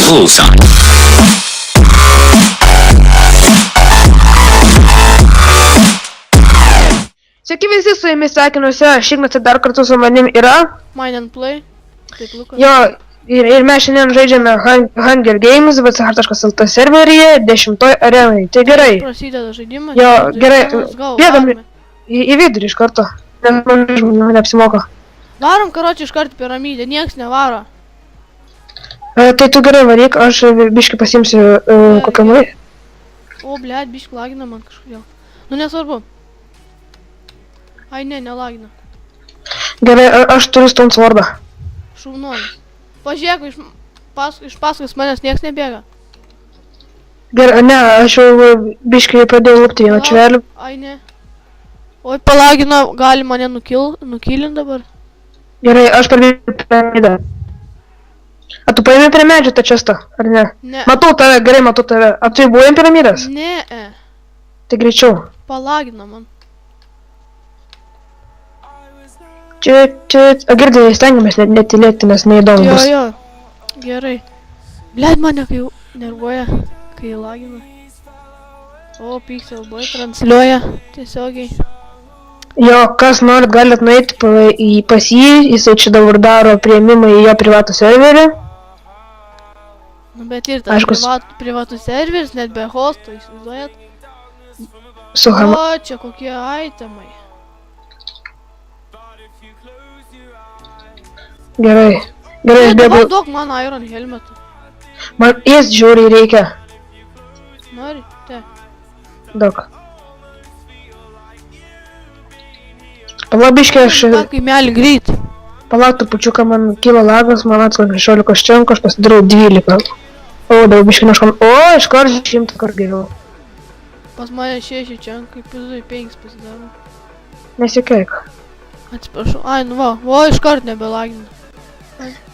full size. Sveiki visi, su jumis sveikinuosi, aš Ignas ir dar kartu su manim yra. Mine and Play. Taip, Lukas. Jo, ir mes šiandien žaidžiame Hunger Games, VCR.lt serveryje, 10 arenai. Tai gerai. Prasideda žaidimas. Jo, gerai. Bėgam Varome. į vidurį iš karto, nes man neapsimoka. Varom, karoči, iš karto piramidę, nieks nevaro. Tai tu gerai varyk, aš biškį pasimsiu kokią mai. O, blėt, biškį lagina man kažkodėl. Nu, nesvarbu. Ai, ne, nelagina. Gerai, aš turiu Stone Sword'ą. Šaunuolis. Pažiūrėk, iš paskos manęs nieks nebėga. Gerai, ne, aš jau biškį pradėjau lupti vieną čvelį. Ai, ne. Oi, palagina, gali mane nukilint dabar. Gerai, aš pradėjau piramidę. A tu paėmė prie medžio tą čestą, ar ne? Ne. Matau tave, gerai matau tave. A tu jau buvai ant piramidės? Ne, Tai greičiau. palagina man. Čia, girdėjai, stengiamės netylėti, nes neįdomu bus. Jo, gerai. Blėt, mane kai jau nervuoja, kai lagina. O, Pixel Boy transliuoja tiesiogiai. Jo, kas norit, galit nueiti pas jį, jisai čia dabar daro priėmimą į jo privatų serverį. Nu, bet ir tas Aiškus. privatus serveris, net be hosto, įsivaizduojat? Su Hama. O, čia kokie itemai. Gerai, aš bėgu. Duok man Iron helmetą. Man ėst žiauriai reikia. Nori? Te. Daug. Palabiškai aš... Ta kaimelį greit. Palauk trupučiuką, man kyla lagas, man atsako 16 čenko, aš pasidariau 12. O, daug biškai naškom. O, iš karto 100 kart geriau. Pas mane 6 čia, kaip pizui 5 pasidaro. Nesikeik. Atsiprašau. Ai, nu va, iš kart nebelagina.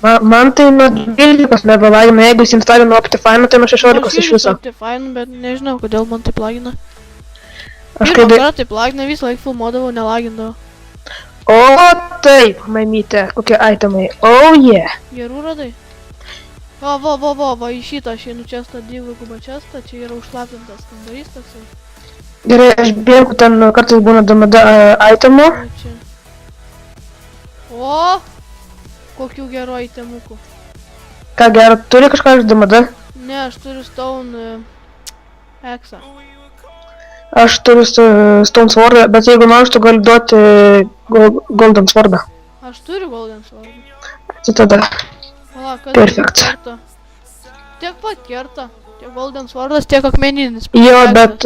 Man tai nuo 12 nebelagina, jeigu jis instalino Optifine, tai nuo 16 iš viso. Optifine, bet nežinau, kodėl man taip lagina. Aš Pirmą kai... kartą taip lagina, visą laiką filmuodavau, nelagindavau. O, taip, mamytė, kokie itemai. Oh, yeah. Gerų radai? Va, į šitą aš einu čestą, dvigubą čestą, čia yra užslapintas kambarys toksai. Gerai, aš bėgu, ten kartais būna DMD itemų. O, čia. O! Kokių gerų itemukų. Ką gero, turi kažką iš DMD? Ne, aš turiu Stone Exa. Aš turiu Stone Sword'ą, bet jeigu nori, tu gali duoti Golden Sword'ą. Aš turiu Golden Sword. Tai tada. Pala, kas Perfect. kerta? Tiek pat kerta. Tiek Golden Swordas, tiek akmeninis. Jo, bet...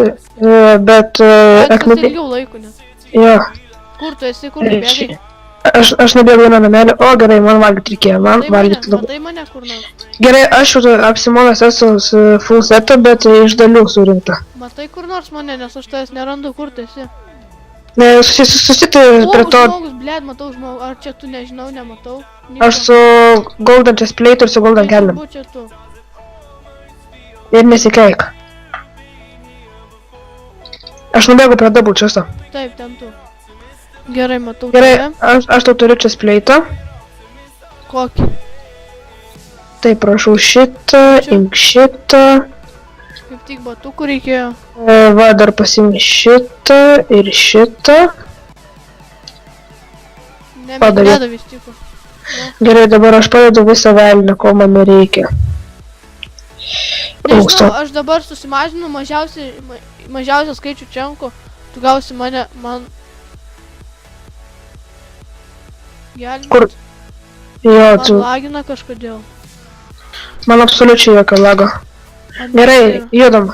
Bet kas akmenį... ilgiau laiko net. Jo. Kur tu esi, kur tu bėgai? Aš nebėgu vieną namelį. O, gerai, man valgyti reikėjo. Man valgyti labai. Matai mane kur nors? Gerai, aš jau apsimovęs esu su full setą, bet iš dalių surinkta. Matai kur nors mane, nes aš tavęs nerandu, kur tu esi? Susitė prie to... Žmogus, blėd, matau žmogus. Ar čia tu nežinau, nematau? Aš su Golden Chestplate ir su Golden Kelniam. Čia tu. Ir nesikeik. Aš nubėgu prie double chest'o. Taip, ten tu. Gerai, matau Gerai, tave. aš tau turiu Chestplate'ą. Kokį? Tai prašau šitą, imk šitą. Kaip tik batukų reikėjo. Va, dar pasiimk šitą ir šitą. Ne, Padarė. medvedą vis tiko. Gerai, dabar aš padedu visą velnę, ko man reikia. Nežinau, aš dabar susimažinu mažiausią skaičių čenkų. Tu gausi man gelbėt. Kur? Jo, Man tu... lagina kažkodėl. Man absoliučiai jokio lago. Man Gerai, yra. judam.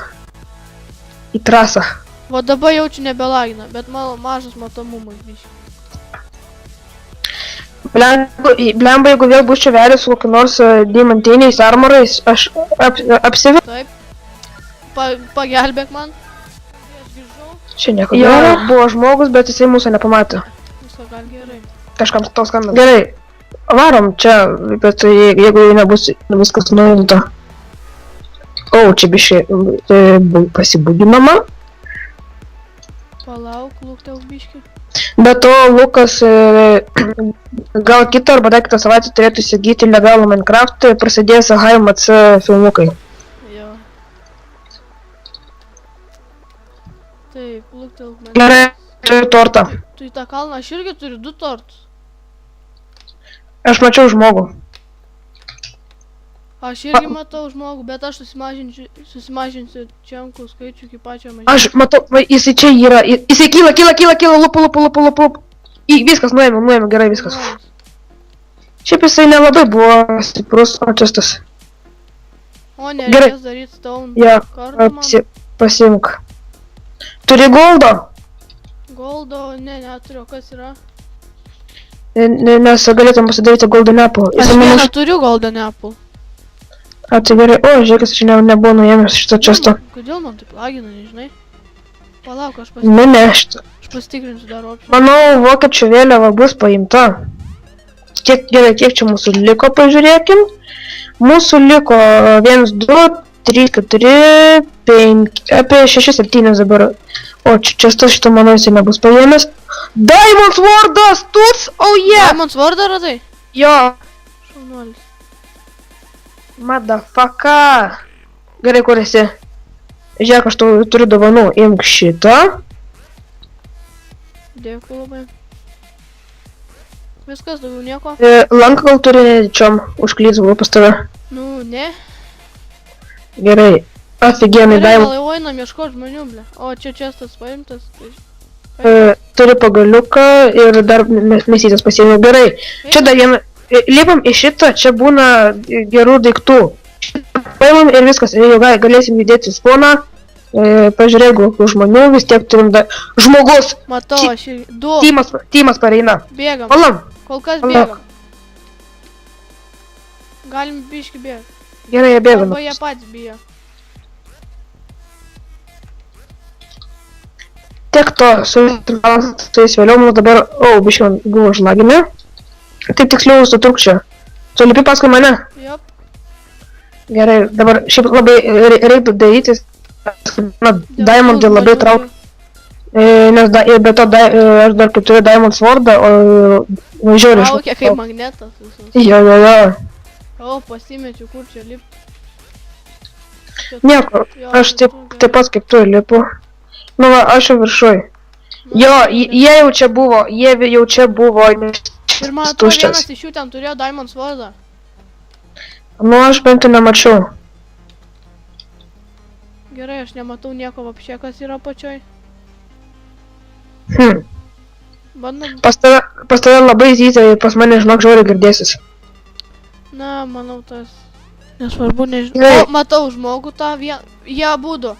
Į trasą. Va dabar jaučiu nebelagina, bet mano mažas matomumas biškai. Blemba, jeigu vėl bus čia velis su kokiu nors diamantiniais armorais, aš apsiviu. Taip. Pagelbėk man. Aš grįžau. Čia nieko gero. Buvo žmogus, bet jisai mūsų nepamatė. Viso gal gerai. Kažkam tau skambina. Gerai, varom čia, bet jeigu nebus viskas nuimta. O, čia biškai pasibuginama. Palauk, lūktelk biškį. Be to, Lukas gal kitą arba dar kitą savaitę turėtų įsigyti legalų Minecraft, prasidės HMC filmukai. Jo. Taip, luktelk man. Gerai, turiu tortą. Tu į tą kalną, aš irgi turiu 2 tortus. Aš mačiau žmogų. Aš irgi matau žmogų, bet aš susimažinsiu čiankų skaičių iki pačio mažiausio. Aš matau, jisai čia yra, jisai kyla, lupu. Viskas, nuėmė, gerai, viskas. Šiaip jisai nelabai buvo stiprus, o čia tas. O, nereikės daryti stone Ja, kartą man. pasiimk. Turi goldo? Goldo, ne, neturiu, kas yra? Nes galėtum pasidaryti golden apple. Aš vieną turiu golden apple. A, tai gerai, o, žiūrėk, aš nebuvo nuėmęs šito često. Kodėl man taip lagina, nežinai? Palauk, aš Ne, šitą. pasitikrinsiu dar opciją. Manau, vokiečių vėliava bus paimta. Kiek čia mūsų liko, pažiūrėkim. Mūsų liko 1, 2, 3, 4, 5, apie 6-7 dabar. O, čia šitą, manau, jisai nebus paėmęs. Diamond Swordas, tuts, oh yeah! Diamond Swordą radai? Jo, Šaunuolis. motherfucker. Gerai, kur esi? Žiūrėk, aš turiu dovanų. Imk šitą. Dėkui labai. Viskas, daugiau nieko? Lanką gal turi nečiom, užklydau pas tave. Nu, ne. Gerai, aфиgenai Gerai, Diamond. gal einam ieškot žmonių, ble. O, čia čestas paimtas. Turi pagaliuką ir dar mesytės pasiėmiau. Gerai, čia dar vieną. Lipam į šitą, čia būna gerų daiktų. Paimam ir viskas, jau galėsim judėti į spawną. Pažiūrėk, kokių žmonių, vis tiek turim dar. Žmogus! Matau, aš ir 2. Tymas pareina. Bėgam. Valam. Kol kas Palauk. bėgam. Galim biški bėgti. Gerai, jie bėga. Arba jie patys bijo. Tiek to, su jais vėliau, nu dabar, biškai man buvo žlaginė. Taip tiksliau, sutruk čia. Tu lipi paskui mane? Jop. Gerai, dabar šiaip labai reiktų daryti, Diamondai labai trauk. Nes be to aš dar kaip turiu Diamond Swordą, o žiūrėjau. Laukia kaip magnetas visus. Jo. O, pasimečiu, kur čia lipti. Nieko, aš taip pat kaip tu lipu. Nu va, aš jau viršuj. Jo, jie jau čia buvo, Ir man atrodo, vienas iš jų ten turėjo Diamond Swordą. Nu, aš bent jau nemačiau. Gerai, aš nematau nieko vapšė, kas yra pačioj. Bandom. Pas tave labai zytai, pas mane žinok žiauriai girdėsis. Na, manau tas. Nesvarbu, nežinau. O, matau žmogų tą vieną. Jie abudu.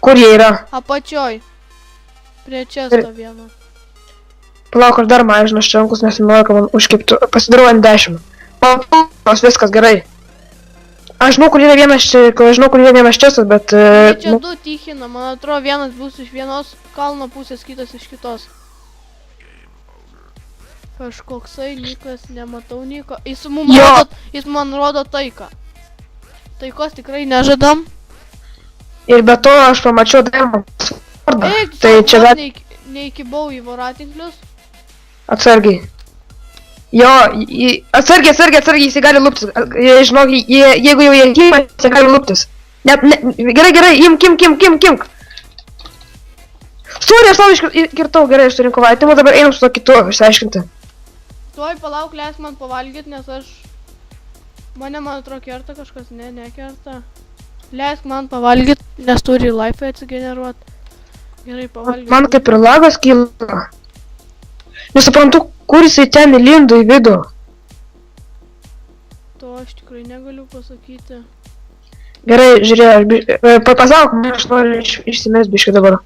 Kur jie yra? Apačioj. Prie često vieno. Palauk, aš dar mažinu ščenkus, nes noriu, kad man užkiptų. Pasidarau ant 10. Pas viskas gerai. Aš žinau, kur yra vienas čestas, bet... Čia 2 tichina, man atrodo, vienas bus iš vienos kalno pusės, kitas iš kitos. Kažkoksai Nikas, nematau Niko. Jis man rodo taiką. Taikos tikrai nežadam. Ir be to aš pamačiau Diamond Swordą. Eik, Tai čia dar... neįkibau į voratinklius. Atsargiai. Jo, atsargiai, jis gali luptis. Žinok, jeigu jau jie kyma, jis gali luptis. Gerai, imk. Sorry, aš tau iškirtau, gerai, aš surinkau aitimų, dabar einam su to kitu, išsiaiškinti. Tuoj palauk, leisk man pavalgyt, nes aš... Man atrodo kerta kažkas, nekerta. Leisk man pavalgyt, nes turi life atsigeneruot. Gerai, pavalgyt. Man kaip ir lagas kyla. Nesuprantu, kur jisai ten įlindo į vidų. To aš tikrai negaliu pasakyti. Gerai, žiūrėjau, pasauk, aš noriu išsimest biškai dabar.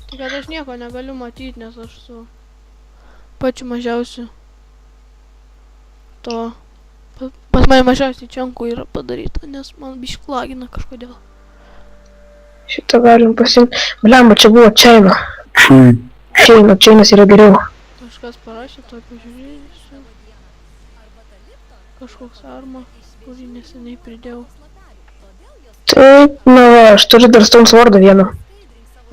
Tik kad aš nieko negaliu matyti, nes aš su pačiu mažiausiu. To pas mane mažiausiai čiankų yra padaryta, nes man biškai lagina kažkodėl. Šitą galim pasimti. Blemba, čia buvo Čaina. Čainas yra geriau. Kažkas parašė, to pažiūrėsiu. Kažkoks arma, kurį neseniai pridėjau. Taip, na va, aš turiu dar Stone Swordą vieną.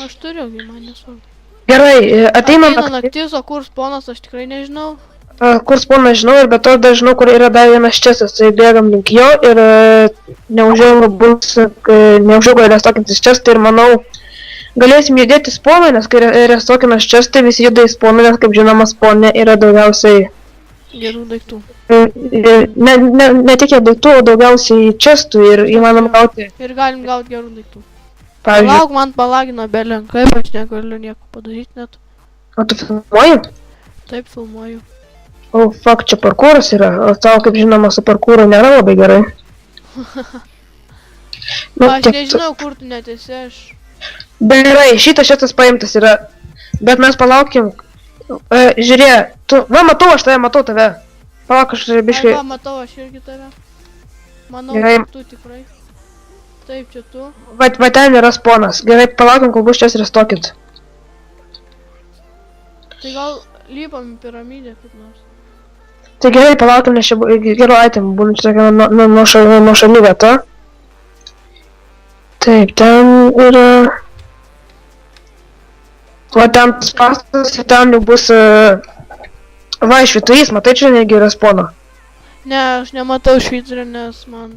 Aš turiu, man nesvarbu. Gerai, ateina Ateina naktis, o kur sponas aš tikrai nežinau. kur spawną žinau ir be to dar žinau, kur yra dar vienas čestas, tai bėgam link jo ir neužilgo restokintis čestą ir manau, galėsim judėti spawną, nes kai restokinas čestą, visi juda į spawną, nes kaip žinoma spawnė yra daugiausiai Gerų daiktų. ne tik daiktų, o daugiausiai čestų ir įmanom gauti, Ir galim gauti gerų daiktų. pavyzdžiui, Palauk, man palagino belin, kaip aš negaliu nieko padaryti net. o tu filmuoji? Taip filmuoju. O, fuck, čia parkūras yra, o tau, kaip žinoma, su parkūru nėra labai gerai. Aš nežinau, kur tu netesi, aš... Gerai, šitas šitas paimtas yra, bet mes palaukim. Žiūrėk, tu, va, matau, aš tave, matau tave. Palauk, aš biškai... Ai, va, matau, aš irgi tave. Manau, Gerai. tu tikrai. Taip, čia tu. Va, ten yra spawnas. Gerai, palaukim, kol bus čia restokit. Tai gal lypam į piramidę kaip nors. Tai gerai, palaukim, nes čia gerų itemų, būna čia tokia nuošaly vieta. Taip, ten yra... Va, ten tas pastas ir ten jau bus... Va, švyturys, matai, čia negi yra spawno. Ne, aš nematau švyturio, nes man...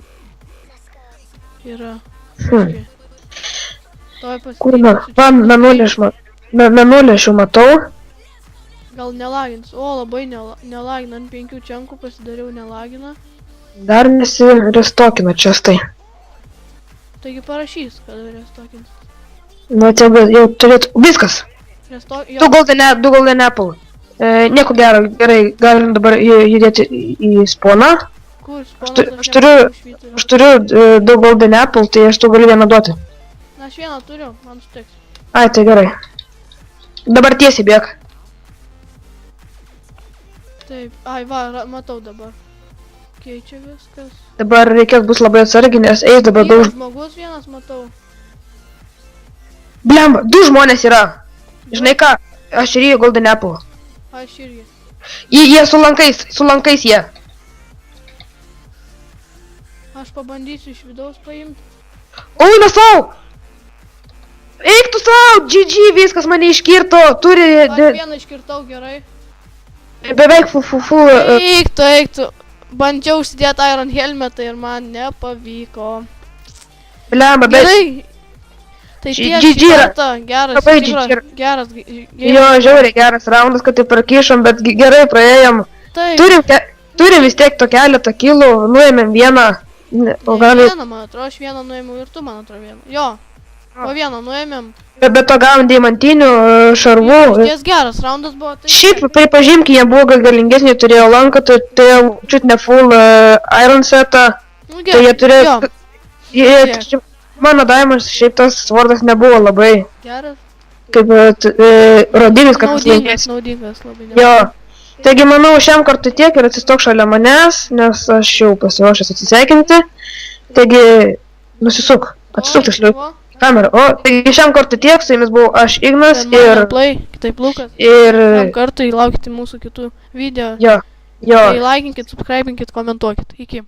Yra... Toj Kur, va, menulį aš jau matau. Gal nelagins. O, labai nelagina. Ant 5 čenkų pasidariau nelagina. Dar nesirestokina čestai. Taigi parašys, kad restokins. Nu, jau turėtų... Viskas! Jo, Du golden apple. Nieko gero, gerai, galim dabar judėti į spawną. kur sponas Aš turiu 2 golden apple, tai aš tu galiu vieną duoti. Na, aš vieną turiu, man sutiks. Ai, tai gerai. Dabar tiesiai bėg. Taip, ai va, matau dabar. Keičia viskas. Dabar reikės bus labai atsargiai, nes eis dabar daug... Žmogus vienas matau. Blemba, 2 žmonės yra. Žinai ką, aš ir jį golden apple. Aš irgi. Jie su lankais jie. Aš pabandysiu iš vidaus paimti. Oi, nesau! Eik tu sau, GG, viskas mane iškirto, turi... Aš vieną iškirtau gerai. Beveik full... Eiktų. Bandžiau užsidėti Iron Helmetą ir man nepavyko. Blemba, bet... Gerai. Tai tiek GG šį yra. kartą. Geras, Labai tikras, geras. Jo, žiauriai geras raundas, kad tai prakišom, bet gerai praėjom. Taip. Turim vis tiek to keletą kilų, nuėmėm vieną. O gal... Vieną, man atrodo, aš vieną nuėmiau ir tu, man atrodo, vieną. Jo, po vieną nuėmėm. Bet to gavom deimantinių šarvų. Ties geras raundas buvo. Tai Šiaip, pripažimk, jie buvo galingesni, turėjo lanką, turėjo čiut ne full iron setą. Nu, Tai jie turėjo... Žiūrėk. Mano daimas, šiaip tas svordas nebuvo labai, Geras. kaip rodinis, kad Naudingas labai. Jo. Taigi, manau, šiam kartui tiek ir atsistok šalia manęs, nes aš jau pasiruošęs atsisveikinti. Taigi, nusisuk, atsisuk tiksliau kamerą. O, taigi šiam kartui tiek, su jumis buvau aš Ignas ir... Kitaip Lukas. Ir... Šiam kartui laukite mūsų kitų video. Jo. Tai laikinkit, subscribinkit, komentuokit. Iki.